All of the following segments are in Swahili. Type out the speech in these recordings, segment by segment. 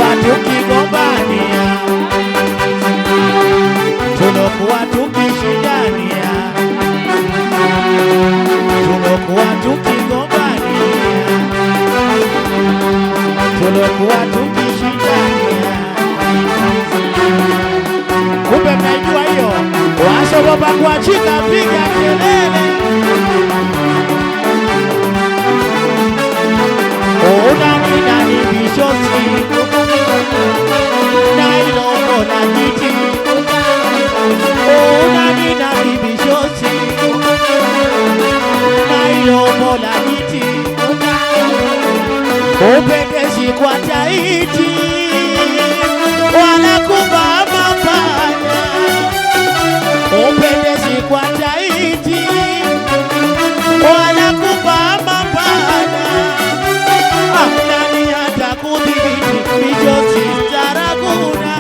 tulokuwa tukigombania, tulokuwa tukishindania, tulokuwa tukigombania, tulokuwa tukishindania. Kumbe mnaijua hiyo, wasiogopa kuachika, piga kelele. Nani nani bishosi Nailomo na jiti. Nani nani bishosi Nailomo na jiti. Upendezi kwa taiti wala kuvaa mapana. Upendezi kwa taiti wala kuvaa mapana. Nani atakudhibiti mijosi staraguna?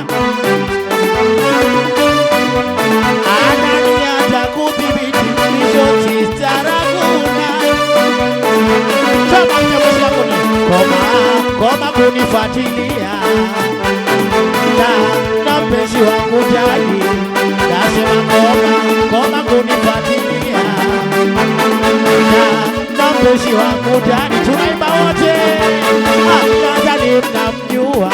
Nani atakudhibiti mijosi staraguna? Chama mnyamuzi yakuni koma kunifuatilia na mpenzi wangu jali. Nasema koma kunifuatilia na mpenzi wangu jali. Tunaimba wote. Nadhani mnamjua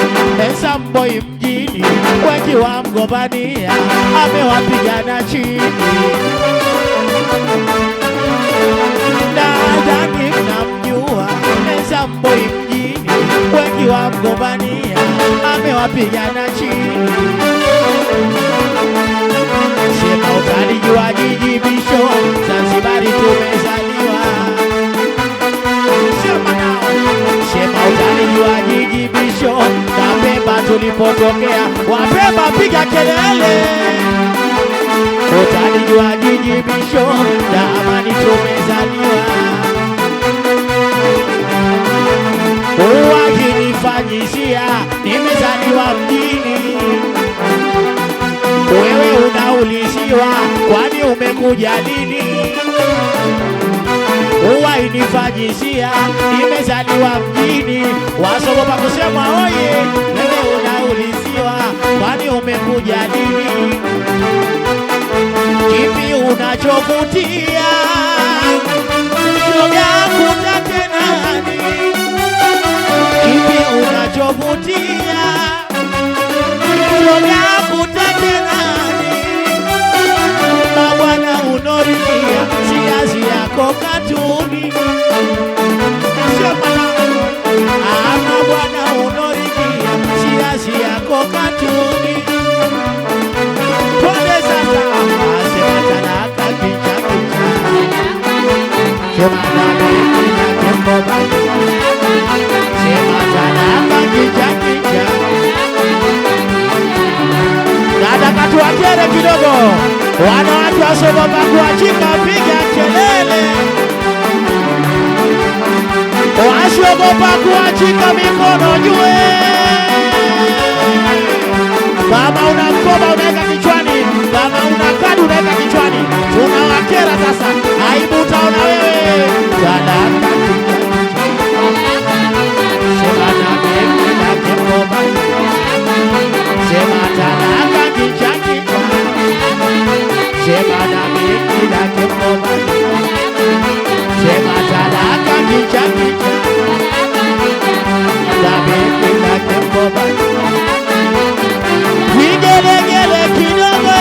Samboi mjini, wengi wa mgombania amewapigana chini. Nadhani mnamjua Samboi mjini, wengi wa mgombania amewapigana chini. Sema utalijua jiji bisho, Zanzibari tumezaliwa. Sema utalijua jiji bisho, na Pemba tulipotokea. Wapemba piga kelele. Utalijua jiji bisho, na Amani tumezaliwa. Uwakinifanyishia nimezaliwa mjini, wewe unauliziwa kwani umekuja lini? Uwainifanyishia nimezaliwa mjini, wasogopa kusema oye. Wewe unauliziwa kwani umekuja lini? Kipi unachovutia shoga kutake nani? Kipi unachovutia shoga kutake nani? Mabwana unorikia siazi yako katuni. Mabwana unorikia siazi yako katuni. Twende sasa. Sema talaka kicha kicha. Sema talaka kemboba. Sema talaka kicha kicha. Dada katuatere kidogo. Wanawake wasiogopa kuachika, piga kelele. Wasiogopa kuachika, mikono juu. Kama una mkoba unaweka kichwani, kama una kadi unaweka kichwani. Tunawakera sasa, aibu utaona wewe. Talaka sema na mimi na mkoba. Sema talaka kicha kicha. Sema na mimi na mkoba. Sema talaka kicha kicha. Na mimi na mkoba. Vigelegele kidogo.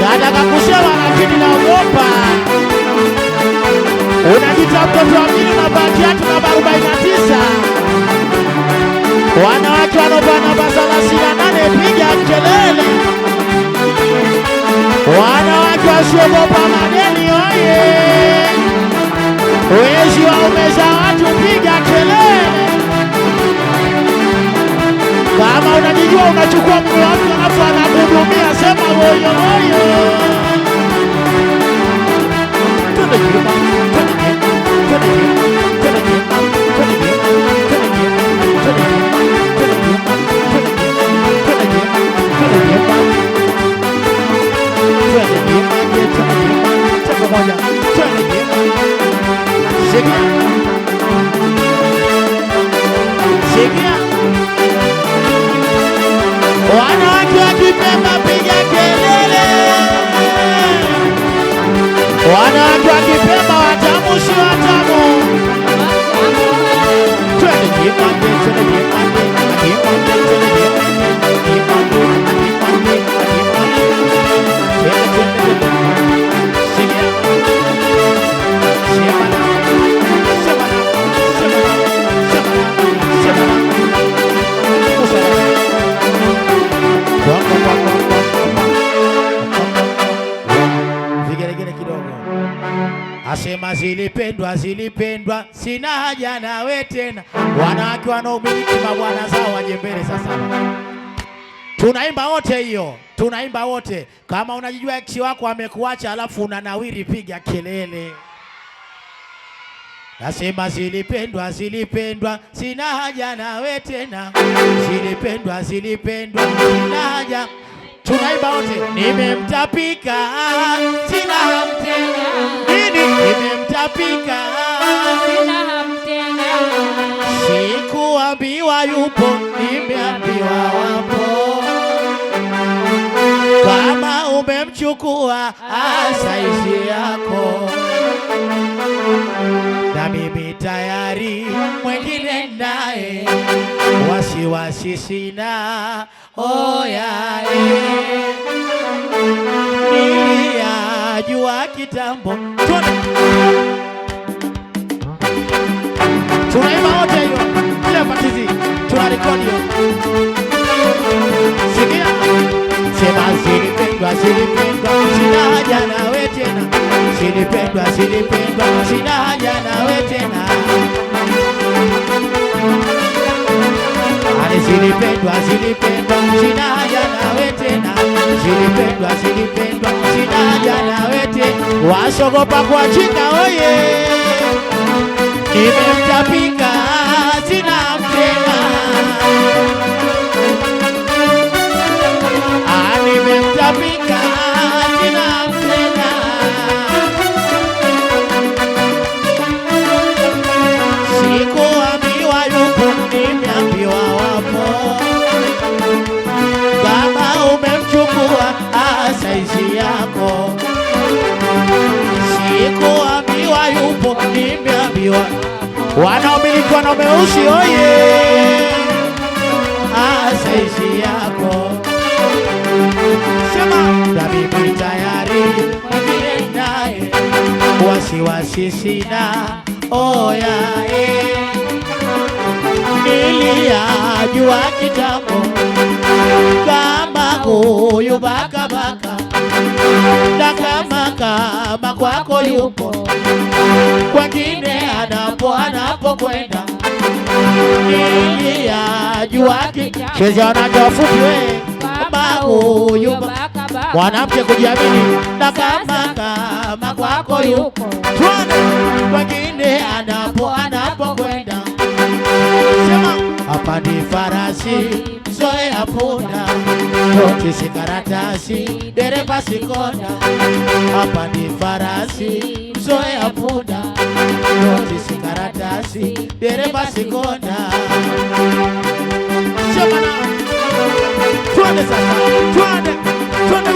Dada kakusema lakini naogopa. Unajita mtoto wa mjini na baki yatu namba 49. Wanawake wanopana namba 38, piga kelele. Wanawake wasiogopa madeni oye. Wezi waume za watu, piga kelele. Kama unajijua unachukua mtu wa mtu alafu anakuhudumia, sema woyo woyo. Wakipemba watamu si watamu. Twende kimande, twende kimande, kimande, twende kimande, kimande, kimande, kimande. Twende, twende. Sikia. Shemana, shemana, shemana, shemana, shemana. Usana. Vigelegele kidogo. Asema zilipendwa, zilipendwa, sina haja nawe tena. Wanawake wanaomiliki mabwana zao waje mbele sasa. Tunaimba wote hiyo, tunaimba wote. Kama unajijua ex wako amekuacha alafu unanawiri, piga kelele. Nasema zilipendwa, zilipendwa, sina haja nawe tena. Zilipendwa, zilipendwa, sina haja. Tunaimba wote. Nimemtapika, sina hamu tena. Nini? Nimemtapika, sina hamu tena. Sikuambiwa yupo, nimeambiwa wapo. Kama umemchukua saizi yako, na mimi tayari mwengine naye, wasiwasi sina. Oya, niliyajua kitambo. Tunaimba wote hiyo, kila patizi tunarekodi hiyo. Sikia. Sema zilipendwa, zilipendwa, sina haja nawe tena. Zilipendwa, zilipendwa, sina haja nawe tena. Ani zilipendwa, zilipendwa, sina haja nawe tena. Zilipendwa, zilipendwa, sina haja nawe tena. Wasogopa kuachika oye. Nimemtapika, sina hamu tena. Nimemtapika, sina hamu tena. Sikuambiwa yupo, nimeambiwa wapo. Kama umemchukua saizi yako. Sikuambiwa yupo, nimeambiwa. Wanaomiliki wanaume weusi oye. Saizi yako. Sema na mimi tayari mwengine naye, wasiwasi sina. Oya, niliyajua kitambo. Kama huyu baka baka, na kama kwako yupo, kwengine anapokwenda. Niliyajua kitambo. Cheza wanajua fupi we. Kama huyu mwanamke kujiamini, na kama kwako yupo, tuone wengine anapokwenda. Sema hapa ni farasi, zoea punda, toki si karatasi, dereva si konda. Hapa ni farasi, zoea punda, toki si karatasi, dereva si konda. Sema na tuende sasa, tuende, tuende.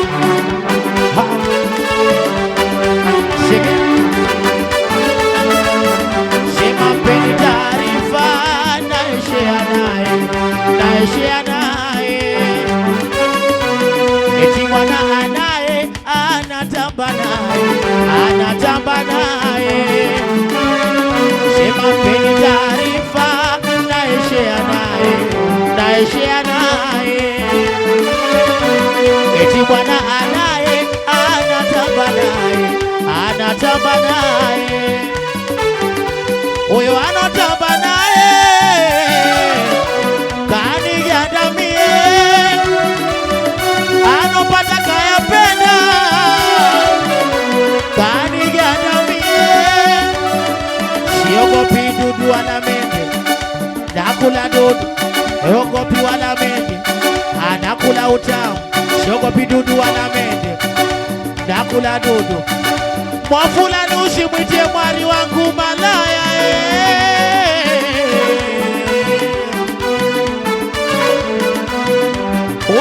Sema mpeni taarifa, naishia naye. Eti mwana anaye, anatamba naye. Sema mpeni taarifa, naishia naye. Eti mwana anaye, anatamba naye. Huyo anatamba naye, kanigandamie. Anopata kayapenda, kanigandamie. Siogopi dudu wala mende, nakula dudu. Siogopi wala mende, anakula utamu. Siogopi dudu wala mende, nakula dudu. Mwafulani usimwitie mwari wangu malaya.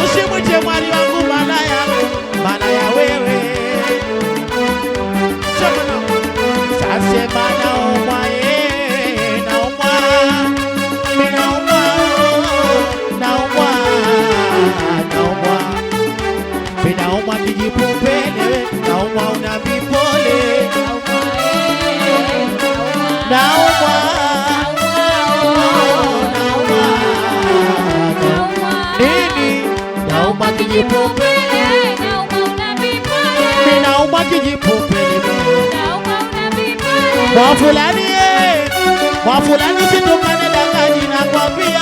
Usimwitie mwari wangu malaya wewe. Sema na kijipupele, naumwa una vipole, naumwa nini, naumwa kijipupele, naumwa kijipupele, kwa fulani situkane dangaji na kwambia,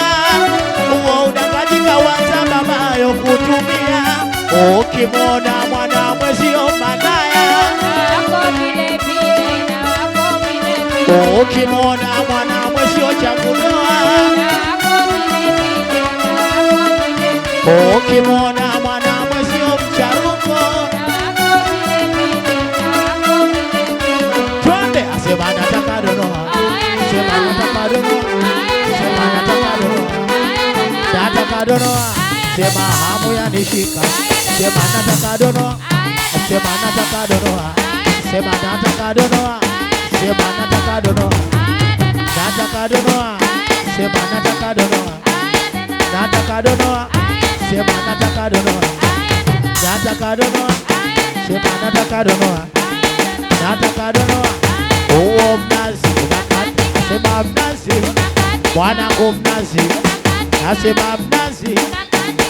uo udangaji kawanza babayo kutumia, ukimwona mwana mwezio malaya, ukimwona mwana mwezio chakudoa, ukimwona mwana mwezio mcharuko, twende asema nataka donoa, sema nataka donoa, sema nataka donoa, nataka donoa, sema hamu yanishika, sema nataka donoa, sema nataka donoa, sema nataka donoa, sema nataka donoa, nataka donoa, sema nataka donoa, nataka donoa, sema nataka donoa, nataka donoa, sema nataka donoa, nataka donoa, uo mnazi unakata, sema mnazi, mwanangu mnazi, nasema mnazi,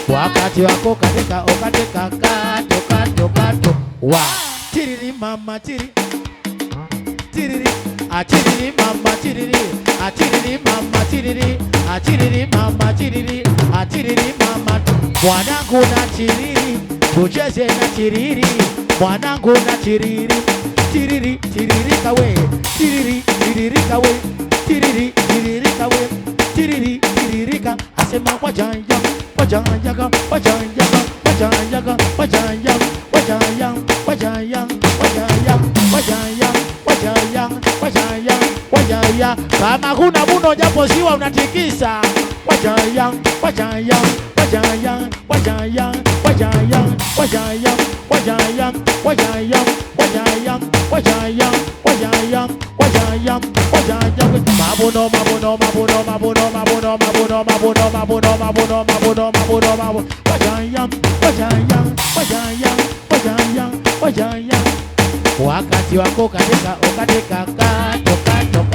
wakati wako katika okatika kato kato kato wa tiriri mama tiri tiriri atiriri mama tiriri atiriri mama tiriri atiriri mama tiriri atiriri mama mwanangu na tiriri tucheze na tiriri mwanangu na tiriri tiriri tiriri kawe tiriri tiriri kawe tiriri tiriri kawe tiriri tiriri ka asema wajanja wajanja wajanja wajanja wajanja wajanja wajanja wajanja wajanja wajanja wajanja wajanja kama kuna muno japo siwa unatikisa wajanja wajanja wajanja wajanja wajanja wajanja wajanja wajanja wajanja wajanja wajanja wajanja wajanja mabuno mabuno mabuno mabuno mabuno mabuno mabuno mabuno mabuno mabuno mabuno mabuno wajanja wajanja wajanja wajanja wajanja wakati wako katika okatika kato kato